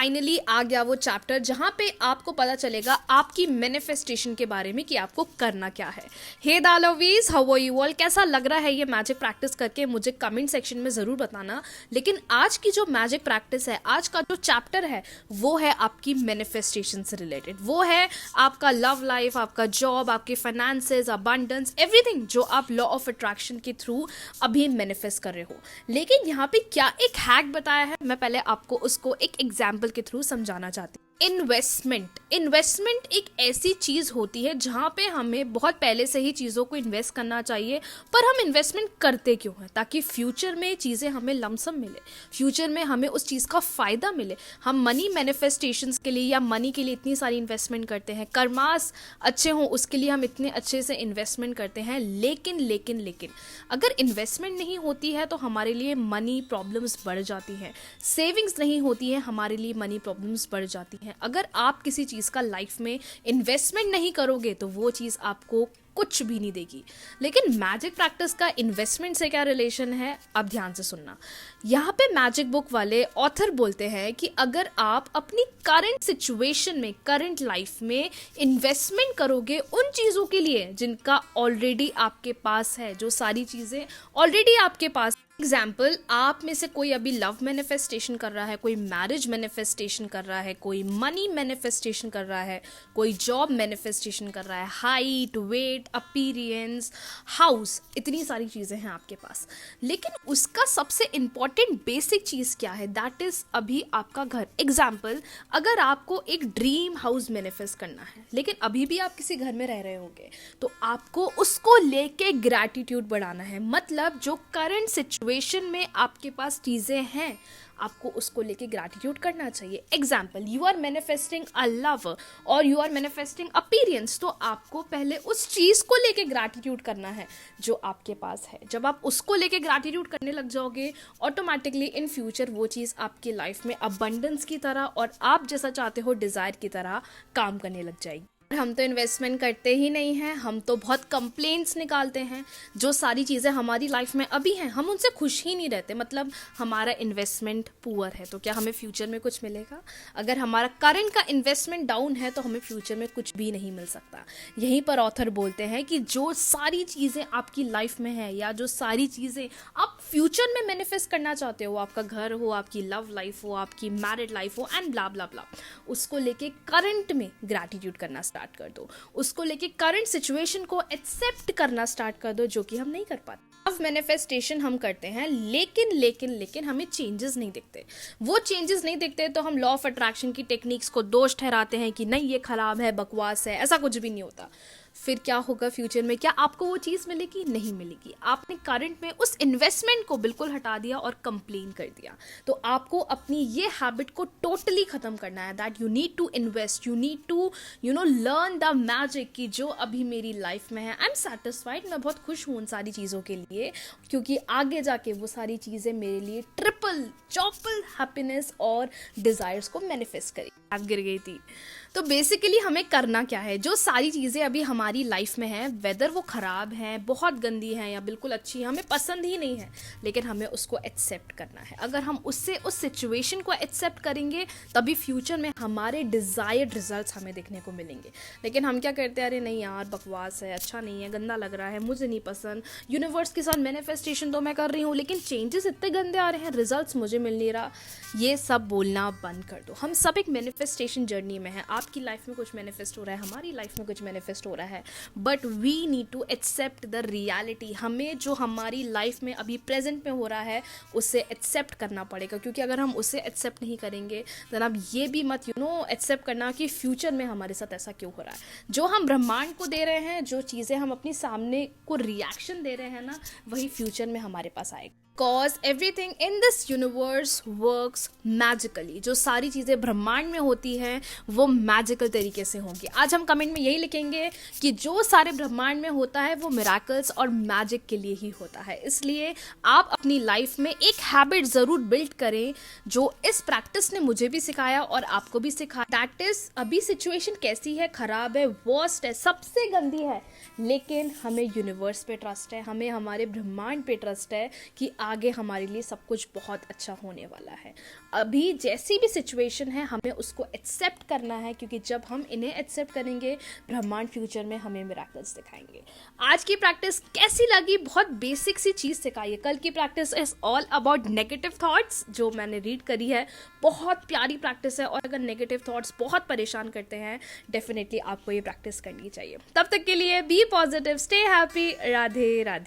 Finally आ गया वो chapter जहाँ पे आपको पता चलेगा आपकी मैनिफेस्टेशन के बारे में कि आपको करना क्या है। हे दालोवीज, हाउ आर यू ऑल? कैसा लग रहा है ये मैजिक प्रैक्टिस करके मुझे कमेंट सेक्शन में ज़रूर बताना। लेकिन आज की जो मैजिक प्रैक्टिस है, आज का जो चैप्टर है, वो है आपकी मैनिफेस्टेशन से रिलेटेड। वो है आपका लव लाइफ, आपका जॉब, आपके फाइनेंसेस, अबंडेंस, एवरीथिंग जो आप लॉ ऑफ अट्रैक्शन के थ्रू अभी मैनिफेस्ट कर रहे हो। लेकिन यहाँ पे क्या एक हैक बताया है, मैं पहले आपको उसको एक एग्जाम्पल के थ्रू समझाना चाहती हूँ। इन्वेस्टमेंट एक ऐसी चीज होती है जहां पे हमें बहुत पहले से ही चीजों को इन्वेस्ट करना चाहिए, पर हम इन्वेस्टमेंट करते क्यों हैं? ताकि फ्यूचर में चीजें हमें लमसम मिले, फ्यूचर में हमें उस चीज का फायदा मिले। हम मनी मैनिफेस्टेशंस के लिए या मनी के लिए इतनी सारी इन्वेस्टमेंट करते हैं, कर्मास अच्छे हों उसके लिए हम इतने अच्छे से इन्वेस्टमेंट करते हैं। लेकिन अगर इन्वेस्टमेंट नहीं होती है तो हमारे लिए मनी प्रॉब्लम्स बढ़ जाती हैं। सेविंग्स नहीं होती है, हमारे लिए मनी प्रॉब्लम्स बढ़ जाती हैं। अगर आप किसी चीज का लाइफ में इन्वेस्टमेंट नहीं करोगे तो वो चीज आपको कुछ भी नहीं देगी। लेकिन मैजिक प्रैक्टिस का इन्वेस्टमेंट से क्या रिलेशन है, अब ध्यान से सुनना। यहाँ पे मैजिक बुक वाले ऑथर बोलते हैं कि अगर आप अपनी करंट सिचुएशन में, करंट लाइफ में इन्वेस्टमेंट करोगे उन चीज़ों के लिए जिनका ऑलरेडी आपके पास है, जो सारी चीज़ें ऑलरेडी आपके पास। एग्जाम्पल, आप में से कोई अभी लव मैनिफेस्टेशन कर रहा है, कोई मैरिज मैनिफेस्टेशन कर रहा है, कोई मनी मैनिफेस्टेशन कर रहा है, कोई जॉब मैनिफेस्टेशन कर रहा है, हाइट, वेट, अपीरियंस, हाउस, इतनी सारी चीज़ें हैं आपके पास। लेकिन उसका सबसे इम्पॉर्टेंट बेसिक चीज़ क्या है? दैट इज़ अभी आपका घर। एग्जाम्पल, अगर आपको एक ड्रीम हाउस मैनिफेस्ट करना है लेकिन अभी भी आप किसी घर में रह रहे होंगे, तो आपको उसको लेके ग्रैटिट्यूड बढ़ाना है। मतलब जो करंट सिचुएशन में आपके पास चीज़ें हैं, आपको उसको लेके ग्रैटिट्यूड करना चाहिए। Example, you are manifesting a love और यू आर मैनिफेस्टिंग अपीयरेंस, तो आपको पहले उस चीज़ को लेके ग्रैटिट्यूड करना है जो आपके पास है। जब आप उसको लेके ग्रैटिट्यूड करने लग जाओगे, ऑटोमेटिकली इन फ्यूचर वो चीज़ आपकी लाइफ में अबंडेंस की तरह और आप जैसा चाहते हो डिज़ायर की तरह काम करने लग जाएगी। हम तो इन्वेस्टमेंट करते ही नहीं हैं, हम तो बहुत कंप्लेंट्स निकालते हैं। जो सारी चीज़ें हमारी लाइफ में अभी हैं, हम उनसे खुश ही नहीं रहते। मतलब हमारा इन्वेस्टमेंट पुअर है तो क्या हमें फ्यूचर में कुछ मिलेगा? अगर हमारा करंट का इन्वेस्टमेंट डाउन है तो हमें फ्यूचर में कुछ भी नहीं मिल सकता। यहीं पर ऑथर बोलते हैं कि जो सारी चीज़ें आपकी लाइफ में है या जो सारी चीज़ें आप फ्यूचर में मैनिफेस्ट करना चाहते हो, आपका घर हो, आपकी लव लाइफ हो, आपकी मैरिड लाइफ हो एंड ब्ला ब्ला ब्ला, उसको लेके करंट में ग्रैटिट्यूड करना स्टार्ट कर दो। उसको लेके करंट सिचुएशन को एक्सेप्ट करना स्टार्ट कर दो, जो कि हम नहीं कर पाते। अब मैनिफेस्टेशन हम करते हैं लेकिन हमें चेंजेस नहीं दिखते। वो चेंजेस नहीं दिखते तो हम लॉ ऑफ अट्रैक्शन की टेक्निक्स को दोष ठहराते हैं कि नहीं, ये खराब है, बकवास है। ऐसा कुछ भी नहीं होता। फिर क्या होगा फ्यूचर में? क्या आपको वो चीज़ मिलेगी? नहीं मिलेगी। आपने करंट में उस इन्वेस्टमेंट को बिल्कुल हटा दिया और कंप्लेन कर दिया। तो आपको अपनी ये हैबिट को टोटली ख़त्म करना है। That you need to invest, you need to learn the magic कि जो अभी मेरी लाइफ में है, आई एम सेटिस्फाइड, मैं बहुत खुश हूँ उन सारी चीज़ों के लिए, क्योंकि आगे जाके वो सारी चीज़ें मेरे लिए ट्रिपल चौपल हैप्पीनेस और डिज़ायर्स को मैनिफेस्ट करेगी। गिर गई थी। तो बेसिकली हमें करना क्या है? जो सारी चीज़ें अभी हमारी लाइफ में हैं, वेदर वो ख़राब हैं, बहुत गंदी हैं या बिल्कुल अच्छी हैं, हमें पसंद ही नहीं है, लेकिन हमें उसको एक्सेप्ट करना है। अगर हम उससे उस सिचुएशन को एक्सेप्ट करेंगे तभी फ्यूचर में हमारे डिज़ायर्ड रिजल्ट्स हमें देखने को मिलेंगे। लेकिन हम क्या करते हैं? अरे नहीं यार, बकवास है, अच्छा नहीं है, गंदा लग रहा है, मुझे नहीं पसंद। यूनिवर्स के साथ मैनिफेस्टेशन तो मैं कर रही हूँ लेकिन चेंजेस इतने गंदे आ रहे हैं, रिजल्ट्स मुझे मिल नहीं रहा। ये सब बोलना बंद कर दो। हम सब एक मैनिफेस्टेशन जर्नी में है। आपकी लाइफ में कुछ मैनिफेस्ट हो रहा है, हमारी लाइफ में कुछ मैनिफेस्ट हो रहा है, but we need to accept the reality. हमें जो हमारी लाइफ में अभी प्रेजेंट में हो रहा है उसे एक्सेप्ट करना पड़ेगा, क्योंकि अगर हम उसे एक्सेप्ट नहीं करेंगे तो आप ये भी मत एक्सेप्ट करना कि फ्यूचर में हमारे साथ ऐसा क्यों हो रहा है। जो हम ब्रह्मांड को दे रहे हैं, जो चीज़ें हम अपनी सामने को रिएक्शन दे रहे हैं ना, वही फ्यूचर में हमारे पास आएगा। Cause everything in this universe works magically। जो सारी चीज़ें ब्रह्मांड में होती हैं वो मैजिकल तरीके से होंगी। आज हम कमेंट में यही लिखेंगे कि जो सारे ब्रह्मांड में होता है वो मिराकल्स और मैजिक के लिए ही होता है। इसलिए आप अपनी लाइफ में एक हैबिट ज़रूर बिल्ड करें, जो इस प्रैक्टिस ने मुझे भी सिखाया और आपको भी सिखाया। दैट इज़, अभी सिचुएशन कैसी है, ख़राब है, वर्स्ट है, सबसे गंदी है, लेकिन हमें यूनिवर्स पे ट्रस्ट है, हमें हमारे ब्रह्मांड पे ट्रस्ट है कि आगे हमारे लिए सब कुछ बहुत अच्छा होने वाला है। अभी जैसी भी सिचुएशन है हमें उसको एक्सेप्ट करना है, क्योंकि जब हम इन्हें एक्सेप्ट करेंगे ब्रह्मांड फ्यूचर में हमें मिराकल्स दिखाएंगे। आज की प्रैक्टिस कैसी लगी? बहुत बेसिक सी चीज़ सिखाई है। कल की practice is all about negative thoughts, जो मैंने रीड करी है, बहुत प्यारी प्रैक्टिस है। और अगर नेगेटिव थॉट्स बहुत परेशान करते हैं, डेफिनेटली आपको ये प्रैक्टिस करनी चाहिए। तब तक के लिए be positive, stay happy, Radhe Radhe.